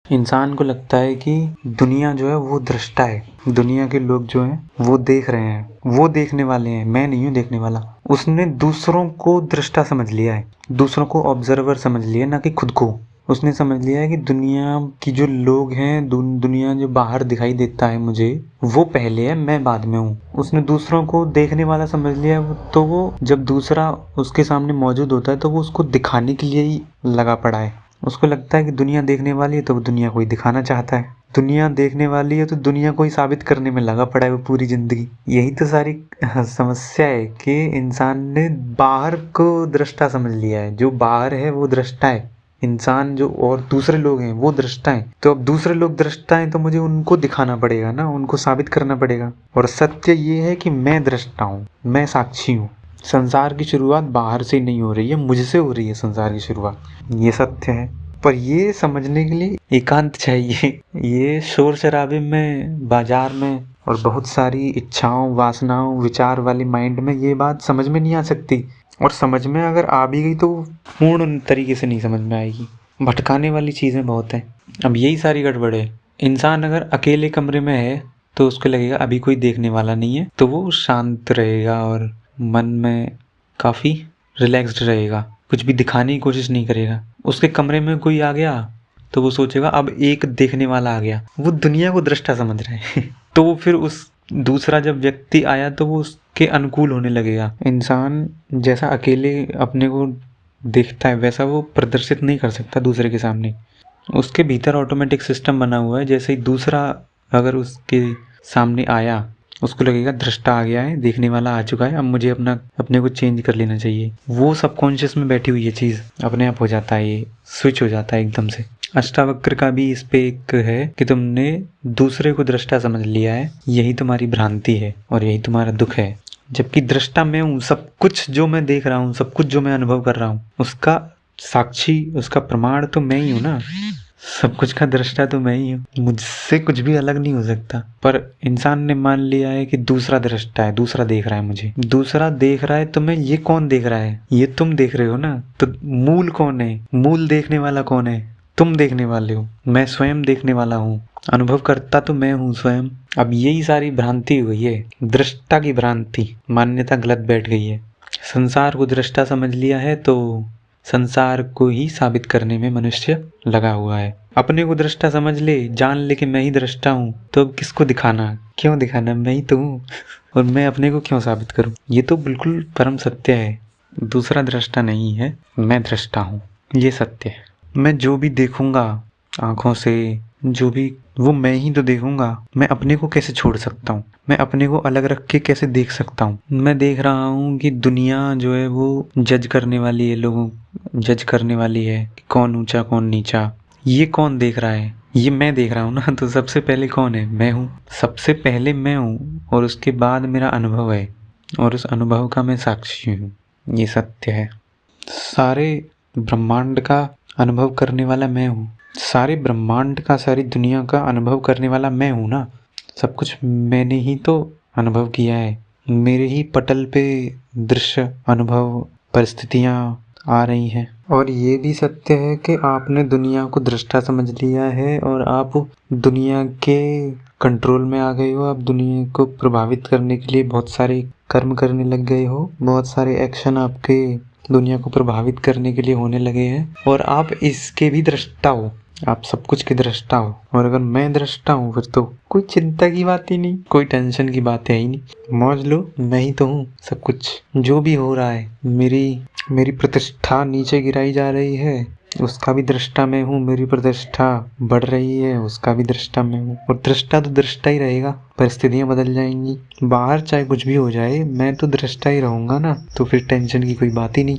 इंसान को लगता है कि दुनिया जो है वो दृष्टा है, दुनिया के लोग जो हैं वो देख रहे हैं, वो देखने वाले हैं, मैं नहीं हूँ देखने वाला। उसने दूसरों को दृष्टा समझ लिया है, दूसरों को ऑब्जर्वर समझ लिया है, ना कि खुद को। उसने समझ लिया है कि दुनिया की जो लोग हैं, दुनिया जो बाहर दिखाई देता है मुझे, वो पहले है, मैं बाद में हूँ। उसने दूसरों को देखने वाला समझ लिया है, तो वो जब दूसरा उसके सामने मौजूद होता है तो वो उसको दिखाने के लिए ही लगा पड़ा है। उसको लगता है कि दुनिया देखने वाली है तो वो दुनिया को ही दिखाना चाहता है, दुनिया देखने वाली है तो दुनिया को ही साबित करने में लगा पड़ा है वो पूरी जिंदगी। यही तो सारी समस्या है कि इंसान ने बाहर को दृष्टा समझ लिया है, जो बाहर है वो दृष्टा है, इंसान जो और दूसरे लोग हैं वो दृष्टा हैं। तो अब दूसरे लोग दृष्टा हैं तो मुझे उनको दिखाना पड़ेगा ना, उनको साबित करना पड़ेगा। और सत्य ये है कि मैं दृष्टा हूँ, मैं साक्षी हूँ। संसार की शुरुआत बाहर से नहीं हो रही है, मुझसे हो रही है संसार की शुरुआत, ये सत्य है। पर ये समझने के लिए एकांत चाहिए। ये शोर शराबे में, बाजार में और बहुत सारी इच्छाओं, वासनाओं, विचार वाली माइंड में ये बात समझ में नहीं आ सकती। और समझ में अगर आ भी गई तो पूर्ण तरीके से नहीं समझ में आएगी, भटकाने वाली चीज़ें बहुत हैं। अब यही सारी गड़बड़ है। इंसान अगर अकेले कमरे में है तो उसको लगेगा अभी कोई देखने वाला नहीं है, तो वो शांत रहेगा और मन में काफ़ी रिलैक्स्ड रहेगा, कुछ भी दिखाने की कोशिश नहीं करेगा। उसके कमरे में कोई आ गया तो वो सोचेगा अब एक देखने वाला आ गया, वो दुनिया को दृष्टा समझ रहा है। तो वो फिर उस दूसरा जब व्यक्ति आया तो वो उसके अनुकूल होने लगेगा। इंसान जैसा अकेले अपने को देखता है वैसा वो प्रदर्शित नहीं कर सकता दूसरे के सामने। उसके भीतर ऑटोमेटिक सिस्टम बना हुआ है, जैसे ही दूसरा अगर उसके सामने आया उसको लगेगा दृष्टा आ गया है, देखने वाला आ चुका है, अब मुझे अपने को चेंज कर लेना चाहिए। वो सबकॉन्शियस में बैठी हुई ये चीज़ अपने आप हो जाता है, ये स्विच हो जाता है एकदम से। अष्टावक्र का भी इस पे एक है कि तुमने दूसरे को दृष्टा समझ लिया है, यही तुम्हारी भ्रांति है और यही तुम्हारा दुख है। जबकि दृष्टा मैं हूँ, सब कुछ जो मैं देख रहा हूँ, सब कुछ जो मैं अनुभव कर रहा हूँ, उसका साक्षी, उसका प्रमाण तो मैं ही हूँ ना, सब कुछ का दृष्टा तो मैं ही हूँ, मुझसे कुछ भी अलग नहीं हो सकता। पर इंसान ने मान लिया है कि दूसरा दृष्टा है, दूसरा देख रहा है मुझे, दूसरा देख रहा है तो मैं, ये कौन देख रहा है, ये तुम देख रहे हो ना। तो मूल कौन है, मूल देखने वाला कौन है, तुम देखने वाले हो, मैं स्वयं देखने वाला हूँ, अनुभव करता तो मैं हूँ स्वयं। अब यही सारी भ्रांति हुई है, दृष्टा की भ्रांति, मान्यता गलत बैठ गई है। संसार को दृष्टा समझ लिया है तो संसार को ही साबित करने में मनुष्य लगा हुआ है। अपने को दृष्टा समझ ले, जान ले कि मैं ही दृष्टा हूँ, तो अब किसको दिखाना, क्यों दिखाना, मैं ही तो हूँ, और मैं अपने को क्यों साबित करूँ। ये तो बिल्कुल परम सत्य है, दूसरा दृष्टा नहीं है, मैं दृष्टा हूँ, ये सत्य है। मैं जो भी देखूंगा आँखों से, जो भी, वो मैं ही तो देखूंगा। मैं अपने को कैसे छोड़ सकता हूँ, मैं अपने को अलग रख के कैसे देख सकता हूँ। मैं देख रहा हूँ कि दुनिया जो है वो जज करने वाली है, लोगों जज करने वाली है कि कौन ऊंचा कौन नीचा। ये कौन देख रहा है, ये मैं देख रहा हूँ ना। तो सबसे पहले कौन है, मैं हूँ, सबसे पहले मैं हूँ, और उसके बाद मेरा अनुभव है, और उस अनुभव का मैं साक्षी हूँ। ये सत्य है। सारे ब्रह्मांड का अनुभव करने वाला मैं हूँ, सारे ब्रह्मांड का, सारी दुनिया का अनुभव करने वाला मैं हूँ ना। सब कुछ मैंने ही तो अनुभव किया है, मेरे ही पटल पे दृश्य, अनुभव, परिस्थितियाँ आ रही हैं। और ये भी सत्य है कि आपने दुनिया को दृष्टा समझ लिया है और आप दुनिया के कंट्रोल में आ गए हो। आप दुनिया को प्रभावित करने के लिए बहुत सारे कर्म करने लग गए हो, बहुत सारे एक्शन आपके दुनिया को प्रभावित करने के लिए होने लगे हैं, और आप इसके भी दृष्टा हो, आप सब कुछ के दृष्टा हो। और अगर मैं दृष्टा हूँ फिर तो कोई चिंता की बात ही नहीं, कोई टेंशन की बात है ही नहीं। मौज लो, मैं ही तो हूँ सब कुछ। जो भी हो रहा है, मेरी प्रतिष्ठा नीचे गिराई जा रही है, उसका भी दृष्टा मैं हूँ। मेरी प्रतिष्ठा बढ़ रही है, उसका भी दृष्टा मैं हूँ। और दृष्टा तो दृष्टा ही रहेगा, परिस्थितियाँ बदल जाएंगी, बाहर चाहे कुछ भी हो जाए, मैं तो दृष्टा ही रहूंगा ना। तो फिर टेंशन की कोई बात ही नहीं।